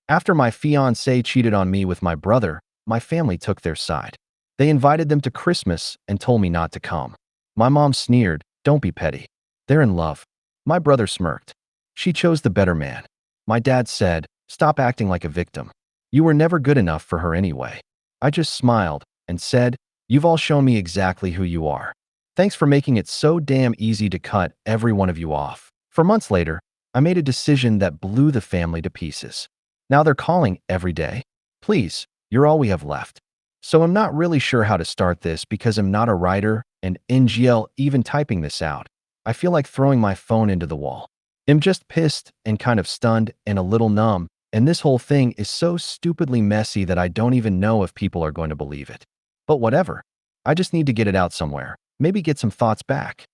After my fiance cheated on me with my brother, my family took their side. They invited them to Christmas and told me not to come. My mom sneered, "Don't be petty. They're in love." My brother smirked. "She chose the better man." My dad said, "Stop acting like a victim. You were never good enough for her anyway." I just smiled and said, "You've all shown me exactly who you are. Thanks for making it so damn easy to cut every one of you off." For months later, I made a decision that blew the family to pieces. Now they're calling every day. "Please, you're all we have left." So I'm not really sure how to start this because I'm not a writer, and NGL even typing this out, I feel like throwing my phone into the wall. I'm just pissed and kind of stunned and a little numb, and this whole thing is so stupidly messy that I don't even know if people are going to believe it. But whatever. I just need to get it out somewhere. Maybe get some thoughts back.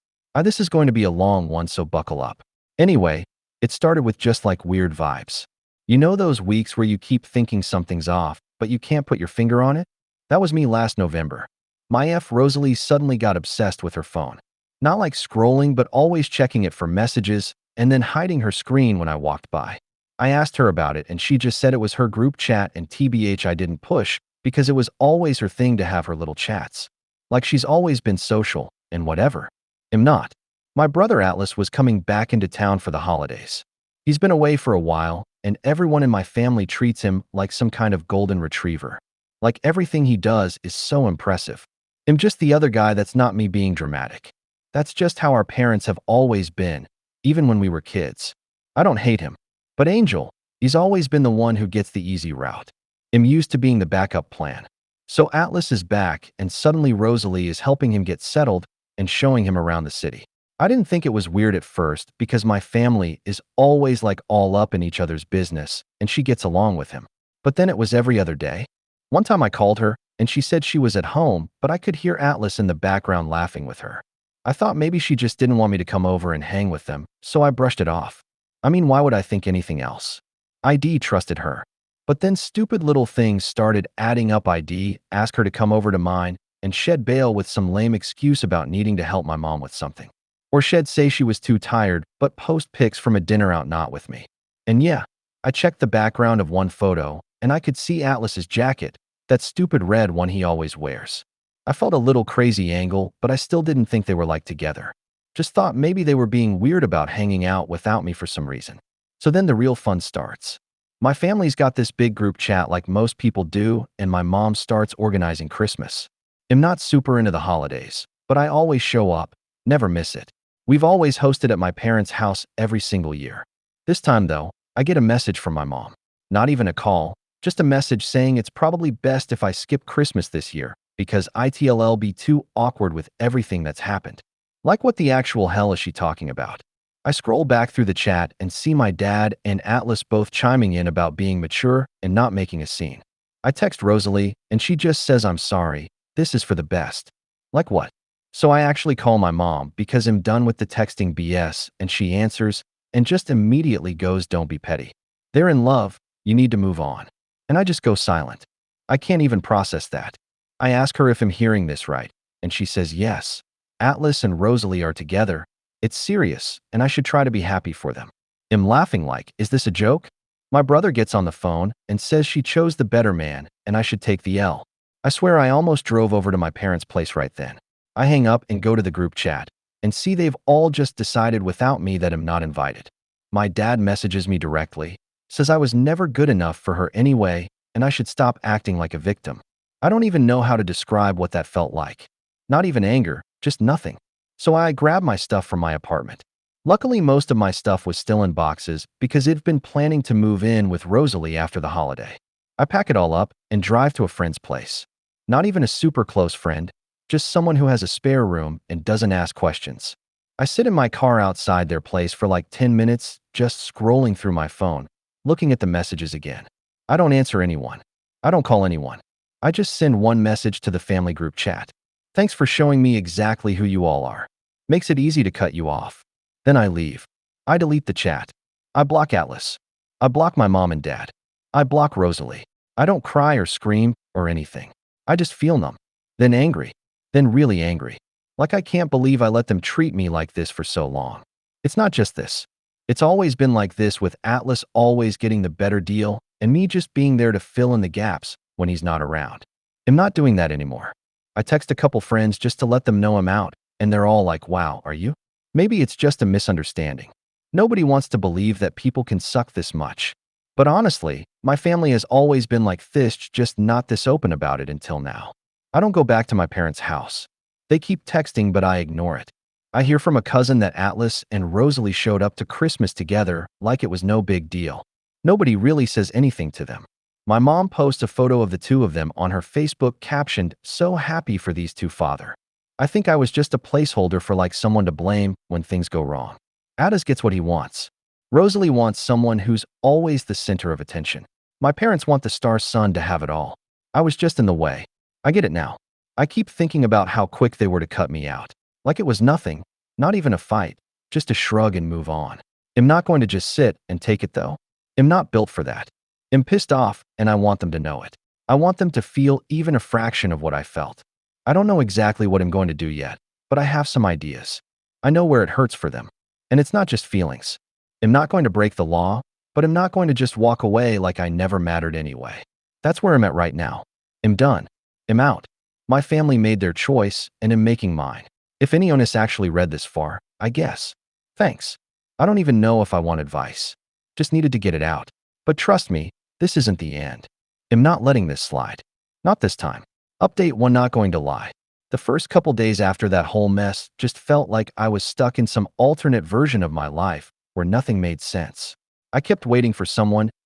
This is going to be a long one, so buckle up. Anyway, it started with just like weird vibes. You know those weeks where you keep thinking something's off, but you can't put your finger on it? That was me last November. My Rosalie suddenly got obsessed with her phone. Not like scrolling, but always checking it for messages and then hiding her screen when I walked by. I asked her about it and she just said it was her group chat, and TBH I didn't push because it was always her thing to have her little chats. Like she's always been social and whatever. I'm not. My brother Atlas was coming back into town for the holidays. He's been away for a while, and everyone in my family treats him like some kind of golden retriever. Like everything he does is so impressive. I'm just the other guy that's not me being dramatic. That's just how our parents have always been, even when we were kids. I don't hate him. But Angel, he's always been the one who gets the easy route. I'm used to being the backup plan. So Atlas is back, and suddenly Rosalie is helping him get settled and showing him around the city. I didn't think it was weird at first because my family is always like all up in each other's business, and she gets along with him. But then it was every other day. One time I called her, and she said she was at home, but I could hear Atlas in the background laughing with her. I thought maybe she just didn't want me to come over and hang with them, so I brushed it off. I mean, why would I think anything else? ID trusted her. But then stupid little things started adding up. ID asked her to come over to mine and shed bail with some lame excuse about needing to help my mom with something. Or shed say she was too tired, but post pics from a dinner out not with me. And yeah, I checked the background of one photo, and I could see Atlas's jacket, that stupid red one he always wears. I felt a little crazy angle, but I still didn't think they were like together. Just thought maybe they were being weird about hanging out without me for some reason. So then the real fun starts. My family's got this big group chat like most people do, and my mom starts organizing Christmas. I'm not super into the holidays, but I always show up, never miss it. We've always hosted at my parents' house every single year. This time, though, I get a message from my mom. Not even a call, just a message saying it's probably best if I skip Christmas this year because it'll be too awkward with everything that's happened. Like, what the actual hell is she talking about? I scroll back through the chat and see my dad and Atlas both chiming in about being mature and not making a scene. I text Rosalie, and she just says, "I'm sorry, this is for the best." Like what? So I actually call my mom because I'm done with the texting BS, and she answers and just immediately goes, "Don't be petty. They're in love, you need to move on." And I just go silent. I can't even process that. I ask her if I'm hearing this right, and she says yes. Atlas and Rosalie are together. It's serious, and I should try to be happy for them. I'm laughing like, is this a joke? My brother gets on the phone and says she chose the better man, and I should take the L. I swear I almost drove over to my parents' place right then. I hang up and go to the group chat, and see they've all just decided without me that I'm not invited. My dad messages me directly, says I was never good enough for her anyway, and I should stop acting like a victim. I don't even know how to describe what that felt like. Not even anger, just nothing. So I grabbed my stuff from my apartment. Luckily, most of my stuff was still in boxes because I've been planning to move in with Rosalie after the holiday. I pack it all up and drive to a friend's place. Not even a super close friend, just someone who has a spare room and doesn't ask questions. I sit in my car outside their place for like 10 minutes, just scrolling through my phone, looking at the messages again. I don't answer anyone. I don't call anyone. I just send one message to the family group chat. "Thanks for showing me exactly who you all are. Makes it easy to cut you off." Then I leave. I delete the chat. I block Atlas. I block my mom and dad. I block Rosalie. I don't cry or scream or anything. I just feel numb. Then angry. Then really angry. Like I can't believe I let them treat me like this for so long. It's not just this. It's always been like this, with Atlas always getting the better deal and me just being there to fill in the gaps when he's not around. I'm not doing that anymore. I text a couple friends just to let them know I'm out, and they're all like, wow, are you? Maybe it's just a misunderstanding. Nobody wants to believe that people can suck this much. But honestly, my family has always been like this, just not this open about it until now. I don't go back to my parents' house. They keep texting, but I ignore it. I hear from a cousin that Atlas and Rosalie showed up to Christmas together like it was no big deal. Nobody really says anything to them. My mom posts a photo of the two of them on her Facebook captioned, "So happy for these two father." I think I was just a placeholder for like someone to blame when things go wrong. Atlas gets what he wants. Rosalie wants someone who's always the center of attention. My parents want the star son to have it all. I was just in the way. I get it now. I keep thinking about how quick they were to cut me out. Like it was nothing, not even a fight, just a shrug and move on. I'm not going to just sit and take it though. I'm not built for that. I'm pissed off and I want them to know it. I want them to feel even a fraction of what I felt. I don't know exactly what I'm going to do yet, but I have some ideas. I know where it hurts for them. And it's not just feelings. I'm not going to break the law, but I'm not going to just walk away like I never mattered anyway. That's where I'm at right now. I'm done. I'm out. My family made their choice, and I'm making mine. If anyone has actually read this far, I guess. Thanks. I don't even know if I want advice. Just needed to get it out. But trust me, this isn't the end. I'm not letting this slide. Not this time. Update 1. Not going to lie. The first couple days after that whole mess just felt like I was stuck in some alternate version of my life where nothing made sense. I kept waiting for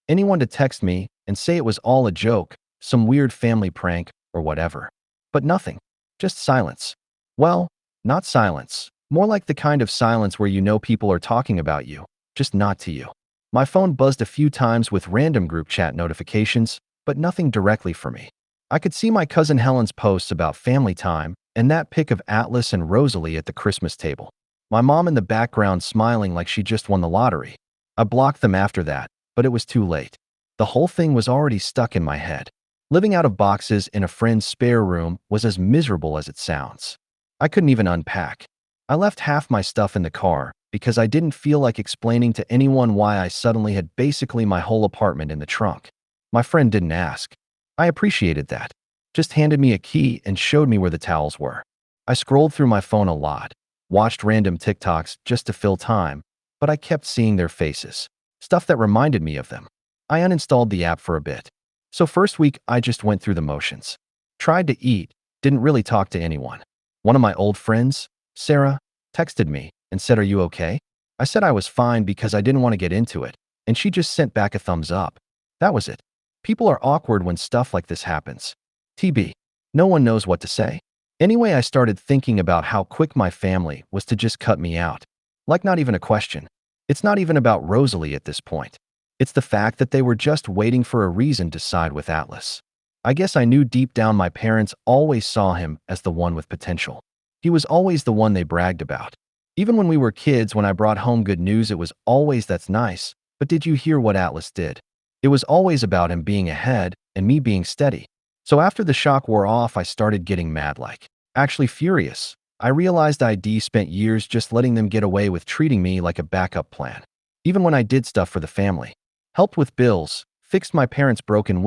anyone to text me and say it was all a joke, some weird family prank or whatever. But nothing. Just silence. Well, not silence. More like the kind of silence where you know people are talking about you, just not to you. My phone buzzed a few times with random group chat notifications, but nothing directly for me. I could see my cousin Helen's posts about family time and that pic of Atlas and Rosalie at the Christmas table. My mom in the background smiling like she just won the lottery. I blocked them after that, but it was too late. The whole thing was already stuck in my head. Living out of boxes in a friend's spare room was as miserable as it sounds. I couldn't even unpack. I left half my stuff in the car because I didn't feel like explaining to anyone why I suddenly had basically my whole apartment in the trunk. My friend didn't ask. I appreciated that. Just handed me a key and showed me where the towels were. I scrolled through my phone a lot, watched random TikToks just to fill time, but I kept seeing their faces, stuff that reminded me of them. I uninstalled the app for a bit. So first week, I just went through the motions. Tried to eat, didn't really talk to anyone. One of my old friends, Sarah, texted me and said, "Are you okay?" I said I was fine because I didn't want to get into it, and she just sent back a thumbs up. That was it. People are awkward when stuff like this happens. TB. No one knows what to say. Anyway, I started thinking about how quick my family was to just cut me out. Like not even a question. It's not even about Rosalie at this point. It's the fact that they were just waiting for a reason to side with Atlas. I guess I knew deep down my parents always saw him as the one with potential. He was always the one they bragged about. Even when we were kids, when I brought home good news, it was always, "That's nice, but did you hear what Atlas did?" It was always about him being ahead and me being steady. So after the shock wore off, I started getting mad, actually furious. I realized I'd spent years just letting them get away with treating me like a backup plan. Even when I did stuff for the family. Helped with bills, fixed my parents' broken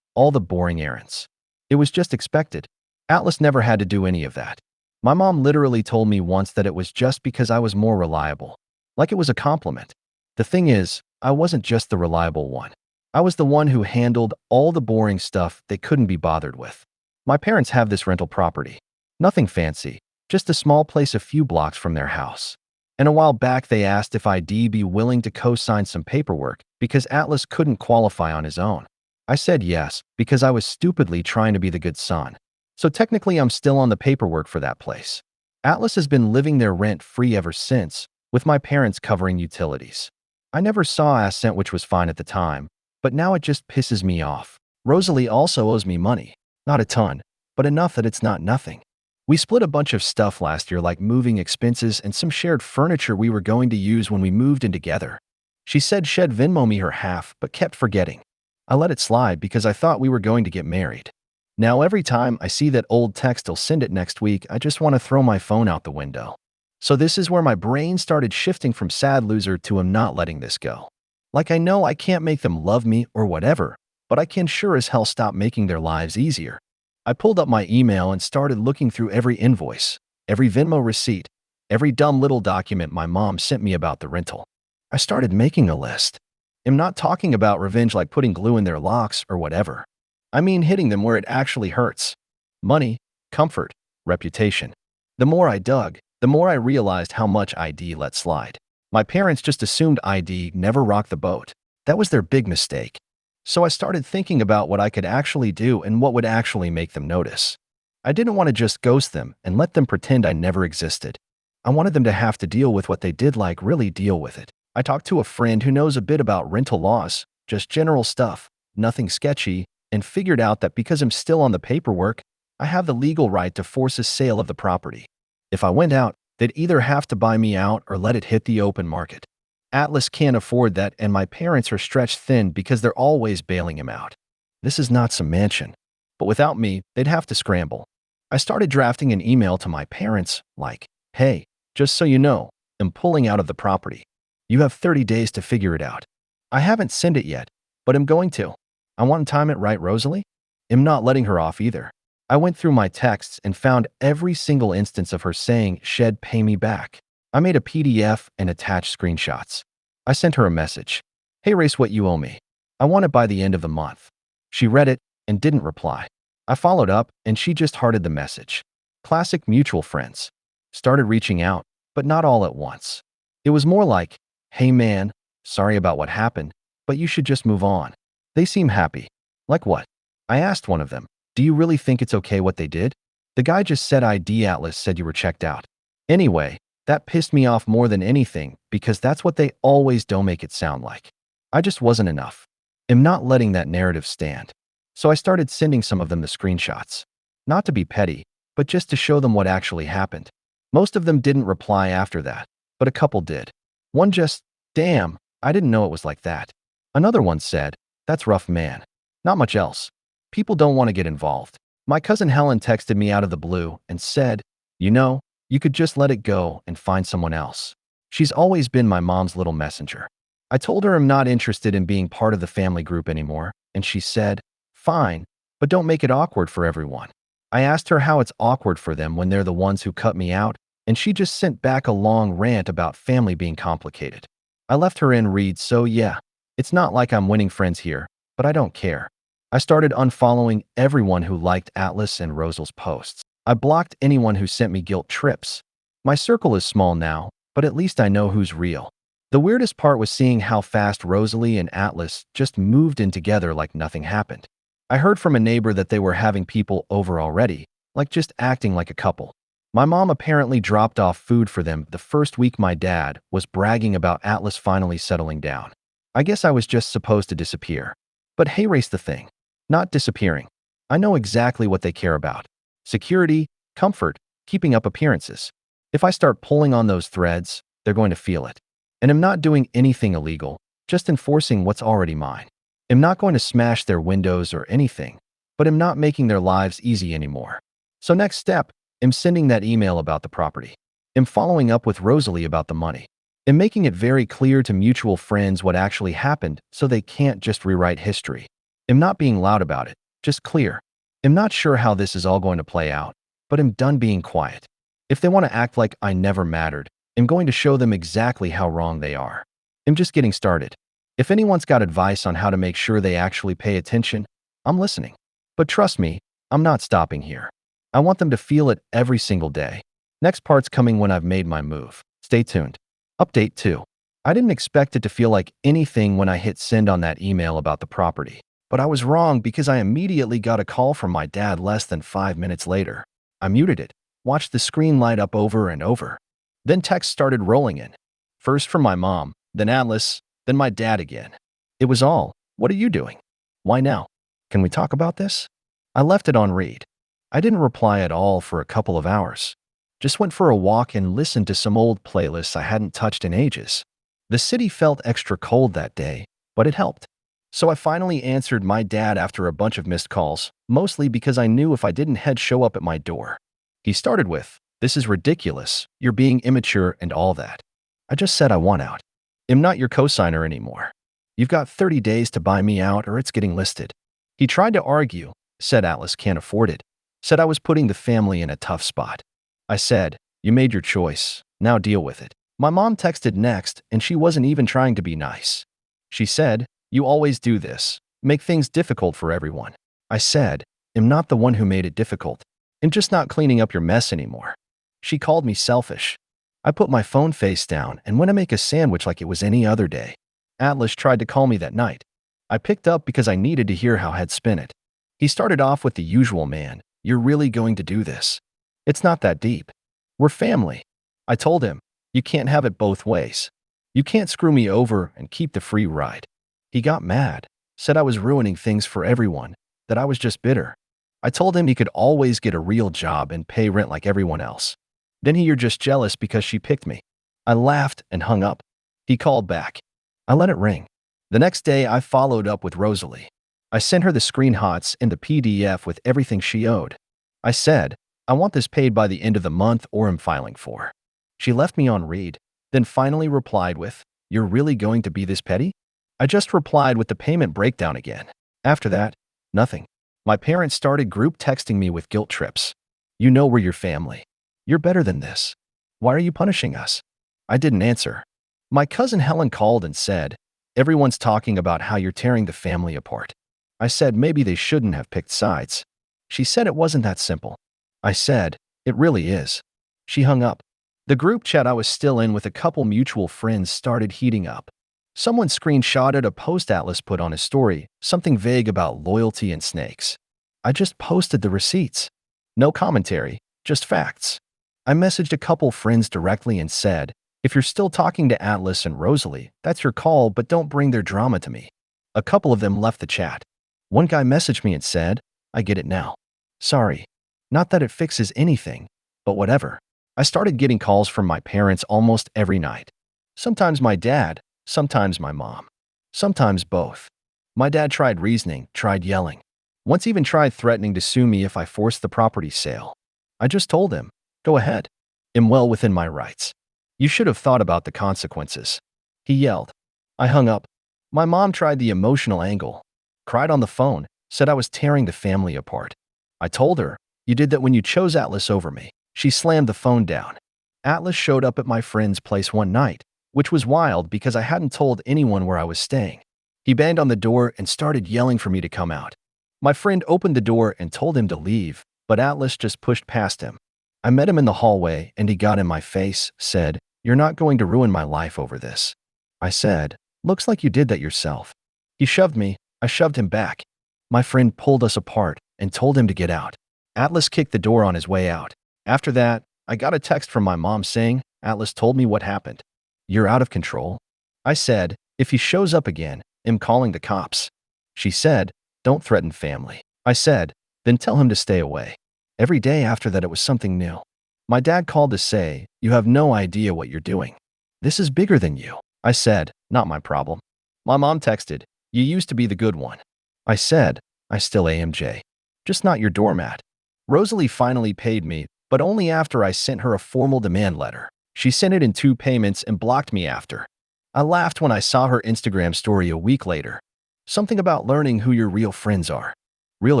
all the boring errands. It was just expected. Atlas never had to do any of that. My mom literally told me once that it was just because I was more reliable. Like it was a compliment. The thing is, I wasn't just the reliable one. I was the one who handled all the boring stuff they couldn't be bothered with. My parents have this rental property. Nothing fancy, just a small place a few blocks from their house. And a while back they asked if I'd be willing to co-sign some paperwork because Atlas couldn't qualify on his own. I said yes, because I was stupidly trying to be the good son. So technically I'm still on the paperwork for that place. Atlas has been living there rent-free ever since, with my parents covering utilities. I never saw a cent, which was fine at the time, but now it just pisses me off. Rosalie also owes me money. Not a ton, but enough that it's not nothing. We split a bunch of stuff last year, like moving expenses and some shared furniture we were going to use when we moved in together. She said she'd Venmo me her half, but kept forgetting. I let it slide because I thought we were going to get married. Now every time I see that old text, "I'll send it next week," I just want to throw my phone out the window. So this is where my brain started shifting from sad loser to "I'm not letting this go." Like I know I can't make them love me or whatever, but I can sure as hell stop making their lives easier. I pulled up my email and started looking through every invoice, every Venmo receipt, every dumb little document my mom sent me about the rental. I started making a list. I'm not talking about revenge like putting glue in their locks or whatever. I mean hitting them where it actually hurts. Money, comfort, reputation. The more I dug, the more I realized how much ID let slide. My parents just assumed ID never rocked the boat. That was their big mistake. So I started thinking about what I could actually do and what would actually make them notice. I didn't want to just ghost them and let them pretend I never existed. I wanted them to have to deal with what they did, like really deal with it. I talked to a friend who knows a bit about rental laws, just general stuff, nothing sketchy, and figured out that because I'm still on the paperwork, I have the legal right to force a sale of the property. If I went out, they'd either have to buy me out or let it hit the open market. Atlas can't afford that, and my parents are stretched thin because they're always bailing him out. This is not some mansion. But without me, they'd have to scramble. I started drafting an email to my parents like, "Hey, just so you know, I'm pulling out of the property. You have 30 days to figure it out. I haven't sent it yet, but I'm going to. I want to time it right, Rosalie." I'm not letting her off either. I went through my texts and found every single instance of her saying, "Shed, pay me back." I made a PDF and attached screenshots. I sent her a message. "Hey, race what you owe me. I want it by the end of the month." She read it and didn't reply. I followed up and she just hearted the message. Classic mutual friends. Started reaching out, but not all at once. It was more like, "Hey man, sorry about what happened, but you should just move on." They seem happy. Like what? I asked one of them, "Do you really think it's okay what they did?" The guy just said, "ID Atlas said you were checked out." Anyway, that pissed me off more than anything because that's what they always do make it sound like. I just wasn't enough. I'm not letting that narrative stand. So I started sending some of them the screenshots. Not to be petty, but just to show them what actually happened. Most of them didn't reply after that, but a couple did. One just, "Damn, I didn't know it was like that." Another one said, "That's rough, man." Not much else. People don't want to get involved. My cousin Helen texted me out of the blue and said, "You know, you could just let it go and find someone else." She's always been my mom's little messenger. I told her I'm not interested in being part of the family group anymore, and she said, "Fine, but don't make it awkward for everyone." I asked her how it's awkward for them when they're the ones who cut me out, and she just sent back a long rant about family being complicated. I left her in read, so yeah, it's not like I'm winning friends here, but I don't care. I started unfollowing everyone who liked Atlas and Rosal's posts. I blocked anyone who sent me guilt trips. My circle is small now, but at least I know who's real. The weirdest part was seeing how fast Rosalie and Atlas just moved in together like nothing happened. I heard from a neighbor that they were having people over already, like just acting like a couple. My mom apparently dropped off food for them the first week. My dad was bragging about Atlas finally settling down. I guess I was just supposed to disappear. But hey, race the thing. Not disappearing. I know exactly what they care about. Security, comfort, keeping up appearances. If I start pulling on those threads, they're going to feel it. And I'm not doing anything illegal, just enforcing what's already mine. I'm not going to smash their windows or anything, but I'm not making their lives easy anymore. So next step, I'm sending that email about the property. I'm following up with Rosalie about the money. I'm making it very clear to mutual friends what actually happened so they can't just rewrite history. I'm not being loud about it, just clear. I'm not sure how this is all going to play out, but I'm done being quiet. If they want to act like I never mattered, I'm going to show them exactly how wrong they are. I'm just getting started. If anyone's got advice on how to make sure they actually pay attention, I'm listening. But trust me, I'm not stopping here. I want them to feel it every single day. Next part's coming when I've made my move. Stay tuned. Update 2. I didn't expect it to feel like anything when I hit send on that email about the property. But I was wrong because I immediately got a call from my dad less than 5 minutes later. I muted it, watched the screen light up over and over. Then text started rolling in. First from my mom, then Atlas, then my dad again. It was all, "What are you doing? Why now? Can we talk about this?" I left it on read. I didn't reply at all for a couple of hours. Just went for a walk and listened to some old playlists I hadn't touched in ages. The city felt extra cold that day, but it helped. So I finally answered my dad after a bunch of missed calls, mostly because I knew if I didn't, he'd show up at my door. He started with, "This is ridiculous, you're being immature and all that." I just said I want out. I'm not your cosigner anymore. You've got 30 days to buy me out or it's getting listed. He tried to argue, said Atlas can't afford it, said I was putting the family in a tough spot. I said, you made your choice, now deal with it. My mom texted next, and she wasn't even trying to be nice. She said, you always do this, make things difficult for everyone. I said, I'm not the one who made it difficult. I'm just not cleaning up your mess anymore. She called me selfish. I put my phone face down and went to make a sandwich like it was any other day. Atlas tried to call me that night. I picked up because I needed to hear how he'd spin it. He started off with the usual, man, you're really going to do this? It's not that deep. We're family. I told him, you can't have it both ways. You can't screw me over and keep the free ride. He got mad, said I was ruining things for everyone, that I was just bitter. I told him he could always get a real job and pay rent like everyone else. Then you're just jealous because she picked me. I laughed and hung up. He called back. I let it ring. The next day, I followed up with Rosalie. I sent her the screenshots and the PDF with everything she owed. I said, I want this paid by the end of the month or I'm filing for. She left me on read, then finally replied with, you're really going to be this petty? I just replied with the payment breakdown again. After that, nothing. My parents started group texting me with guilt trips. You know we're your family. You're better than this. Why are you punishing us? I didn't answer. My cousin Helen called and said, everyone's talking about how you're tearing the family apart. I said maybe they shouldn't have picked sides. She said it wasn't that simple. I said, it really is. She hung up. The group chat I was still in with a couple mutual friends started heating up. Someone screenshotted a post Atlas put on his story, something vague about loyalty and snakes. I just posted the receipts. No commentary, just facts. I messaged a couple friends directly and said, if you're still talking to Atlas and Rosalie, that's your call, but don't bring their drama to me. A couple of them left the chat. One guy messaged me and said, I get it now. Sorry. Not that it fixes anything, but whatever. I started getting calls from my parents almost every night. Sometimes my dad, sometimes my mom. Sometimes both. My dad tried reasoning, tried yelling. Once even tried threatening to sue me if I forced the property sale. I just told him, go ahead. I'm well within my rights. You should have thought about the consequences. He yelled. I hung up. My mom tried the emotional angle. Cried on the phone, said I was tearing the family apart. I told her, you did that when you chose Atlas over me. She slammed the phone down. Atlas showed up at my friend's place one night, which was wild because I hadn't told anyone where I was staying. He banged on the door and started yelling for me to come out. My friend opened the door and told him to leave, but Atlas just pushed past him. I met him in the hallway and he got in my face, said, you're not going to ruin my life over this. I said, looks like you did that yourself. He shoved me, I shoved him back. My friend pulled us apart and told him to get out. Atlas kicked the door on his way out. After that, I got a text from my mom saying, Atlas told me what happened. You're out of control. I said, if he shows up again, I'm calling the cops. She said, don't threaten family. I said, then tell him to stay away. Every day after that, it was something new. My dad called to say, you have no idea what you're doing. This is bigger than you. I said, not my problem. My mom texted, you used to be the good one. I said, I still am, Jay. Just not your doormat. Rosalie finally paid me, but only after I sent her a formal demand letter. She sent it in 2 payments and blocked me after. I laughed when I saw her Instagram story a week later. Something about learning who your real friends are. Real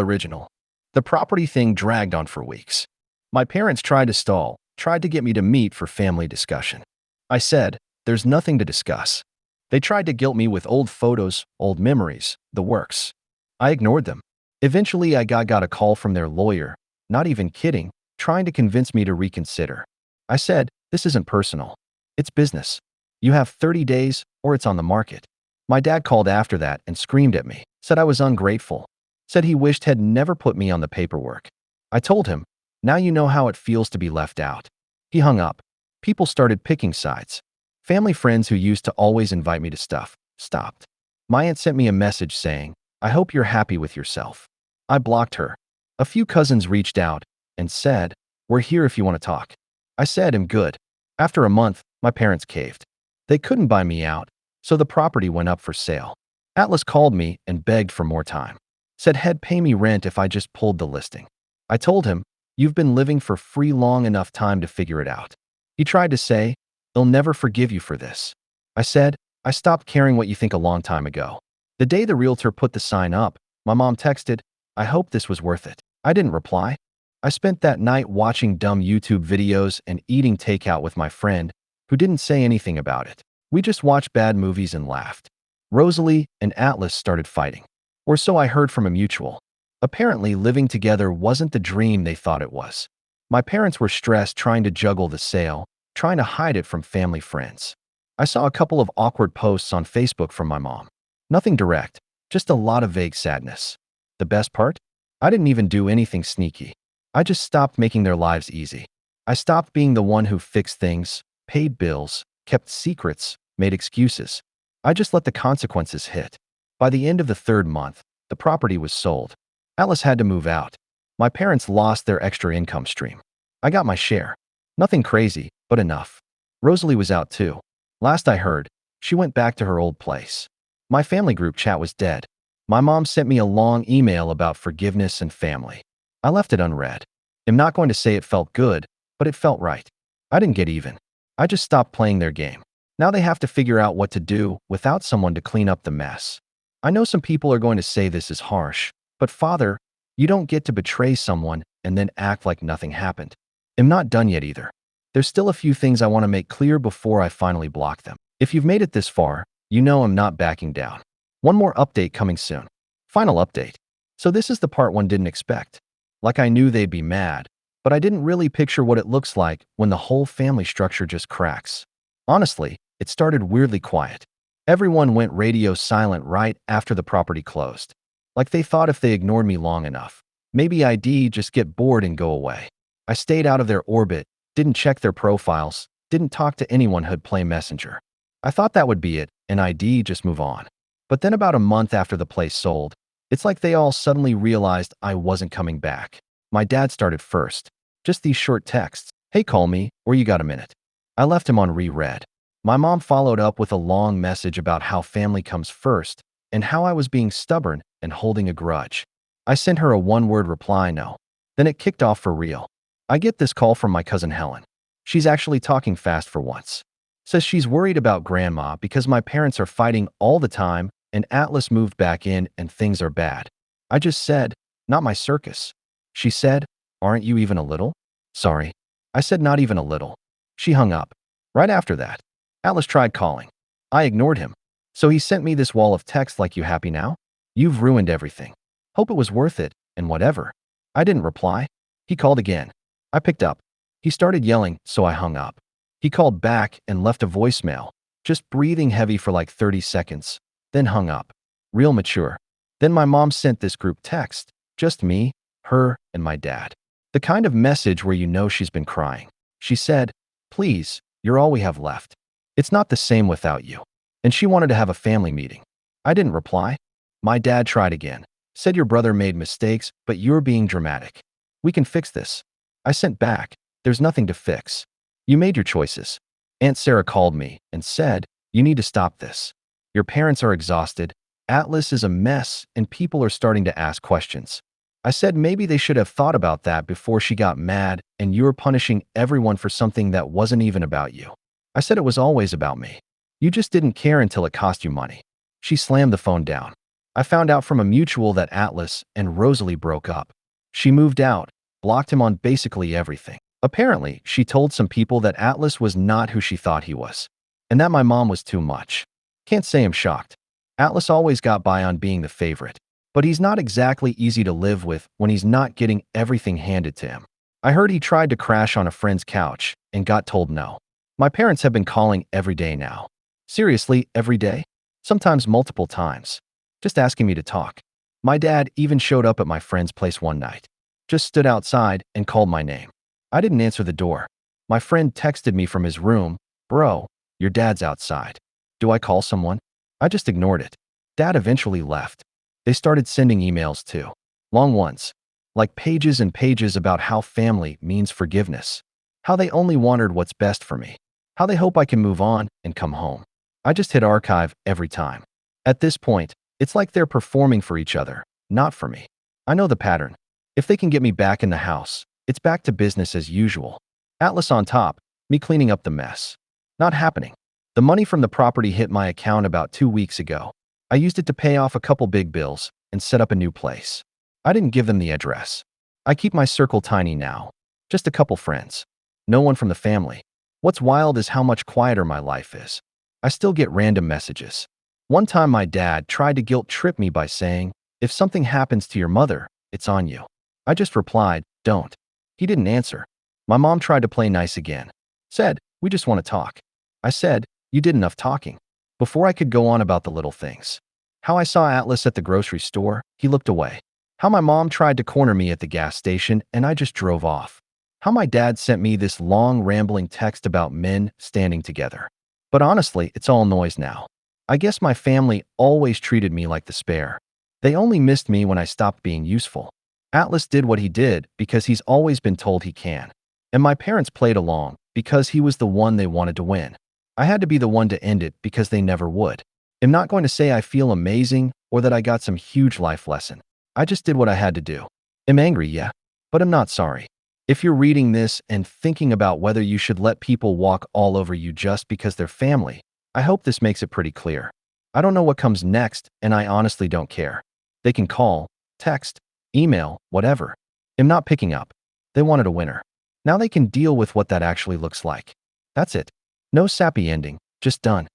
original. The property thing dragged on for weeks. My parents tried to stall, tried to get me to meet for family discussion. I said, there's nothing to discuss. They tried to guilt me with old photos, old memories, the works. I ignored them. Eventually, I got a call from their lawyer, not even kidding, trying to convince me to reconsider. I said, this isn't personal. It's business. You have 30 days or it's on the market. My dad called after that and screamed at me, said I was ungrateful, said he wished had never put me on the paperwork. I told him, now you know how it feels to be left out. He hung up. People started picking sides. Family friends who used to always invite me to stuff stopped. My aunt sent me a message saying, I hope you're happy with yourself. I blocked her. A few cousins reached out and said, we're here if you want to talk. I said, I'm good. After a month, my parents caved. They couldn't buy me out, so the property went up for sale. Atlas called me and begged for more time. Said he'd pay me rent if I just pulled the listing. I told him, you've been living for free long enough time to figure it out. He tried to say, they'll never forgive you for this. I said, I stopped caring what you think a long time ago. The day the realtor put the sign up, my mom texted, I hope this was worth it. I didn't reply. I spent that night watching dumb YouTube videos and eating takeout with my friend, who didn't say anything about it. We just watched bad movies and laughed. Rosalie and Atlas started fighting. Or so I heard from a mutual. Apparently, living together wasn't the dream they thought it was. My parents were stressed trying to juggle the sale, trying to hide it from family friends. I saw a couple of awkward posts on Facebook from my mom. Nothing direct, just a lot of vague sadness. The best part? I didn't even do anything sneaky. I just stopped making their lives easy. I stopped being the one who fixed things, paid bills, kept secrets, made excuses. I just let the consequences hit. By the end of the third month, the property was sold. Atlas had to move out. My parents lost their extra income stream. I got my share. Nothing crazy, but enough. Rosalie was out too. Last I heard, she went back to her old place. My family group chat was dead. My mom sent me a long email about forgiveness and family. I left it unread. I'm not going to say it felt good, but it felt right. I didn't get even. I just stopped playing their game. Now they have to figure out what to do without someone to clean up the mess. I know some people are going to say this is harsh, but Father, you don't get to betray someone and then act like nothing happened. I'm not done yet either. There's still a few things I want to make clear before I finally block them. If you've made it this far, you know I'm not backing down. One more update coming soon. Final update. So this is the part one didn't expect. Like I knew they'd be mad, but I didn't really picture what it looks like when the whole family structure just cracks. Honestly, it started weirdly quiet. Everyone went radio silent right after the property closed. Like they thought if they ignored me long enough, maybe I'd just get bored and go away. I stayed out of their orbit, didn't check their profiles, didn't talk to anyone who'd play Messenger. I thought that would be it, and I'd just move on. But then about a month after the place sold, it's like they all suddenly realized I wasn't coming back. My dad started first. Just these short texts. Hey, call me, or you got a minute. I left him on reread. My mom followed up with a long message about how family comes first and how I was being stubborn and holding a grudge. I sent her a one-word reply, no. Then it kicked off for real. I get this call from my cousin Helen. She's actually talking fast for once. Says she's worried about grandma because my parents are fighting all the time and Atlas moved back in and things are bad. I just said, not my circus. She said, aren't you even a little? Sorry. I said not even a little. She hung up. Right after that, Atlas tried calling. I ignored him. So he sent me this wall of text like, you happy now? You've ruined everything. Hope it was worth it, and whatever. I didn't reply. He called again. I picked up. He started yelling, so I hung up. He called back and left a voicemail, just breathing heavy for like 30 seconds, then hung up. Real mature. Then my mom sent this group text, just me, her, and my dad. The kind of message where you know she's been crying. She said, please, you're all we have left. It's not the same without you. And she wanted to have a family meeting. I didn't reply. My dad tried again. Said your brother made mistakes, but you're being dramatic. We can fix this. I sent back. There's nothing to fix. You made your choices. Aunt Sarah called me and said, you need to stop this. Your parents are exhausted. Atlas is a mess and people are starting to ask questions. I said maybe they should have thought about that before she got mad and you were punishing everyone for something that wasn't even about you. I said it was always about me. You just didn't care until it cost you money. She slammed the phone down. I found out from a mutual that Atlas and Rosalie broke up. She moved out, blocked him on basically everything. Apparently, she told some people that Atlas was not who she thought he was, and that my mom was too much. Can't say I'm shocked. Atlas always got by on being the favorite, but he's not exactly easy to live with when he's not getting everything handed to him. I heard he tried to crash on a friend's couch and got told no. My parents have been calling every day now. Seriously, every day? Sometimes multiple times. Just asking me to talk. My dad even showed up at my friend's place one night. Just stood outside and called my name. I didn't answer the door. My friend texted me from his room, bro, your dad's outside. Do I call someone? I just ignored it. Dad eventually left. They started sending emails too. Long ones. Like pages and pages about how family means forgiveness. How they only wanted what's best for me. How they hope I can move on and come home. I just hit archive every time. At this point, it's like they're performing for each other, not for me. I know the pattern. If they can get me back in the house, it's back to business as usual. Atlas on top, me cleaning up the mess. Not happening. The money from the property hit my account about 2 weeks ago. I used it to pay off a couple big bills and set up a new place. I didn't give them the address. I keep my circle tiny now. Just a couple friends. No one from the family. What's wild is how much quieter my life is. I still get random messages. One time my dad tried to guilt trip me by saying, "If something happens to your mother, it's on you." I just replied, "Don't." He didn't answer. My mom tried to play nice again. Said, "We just want to talk." I said, "You did enough talking." Before I could go on about the little things. How I saw Atlas at the grocery store, he looked away. How my mom tried to corner me at the gas station and I just drove off. How my dad sent me this long rambling text about men standing together. But honestly, it's all noise now. I guess my family always treated me like the spare. They only missed me when I stopped being useful. Atlas did what he did because he's always been told he can. And my parents played along because he was the one they wanted to win. I had to be the one to end it because they never would. I'm not going to say I feel amazing or that I got some huge life lesson. I just did what I had to do. I'm angry, yeah, but I'm not sorry. If you're reading this and thinking about whether you should let people walk all over you just because they're family, I hope this makes it pretty clear. I don't know what comes next, and I honestly don't care. They can call, text, email, whatever. I'm not picking up. They wanted a winner. Now they can deal with what that actually looks like. That's it. No sappy ending, just done.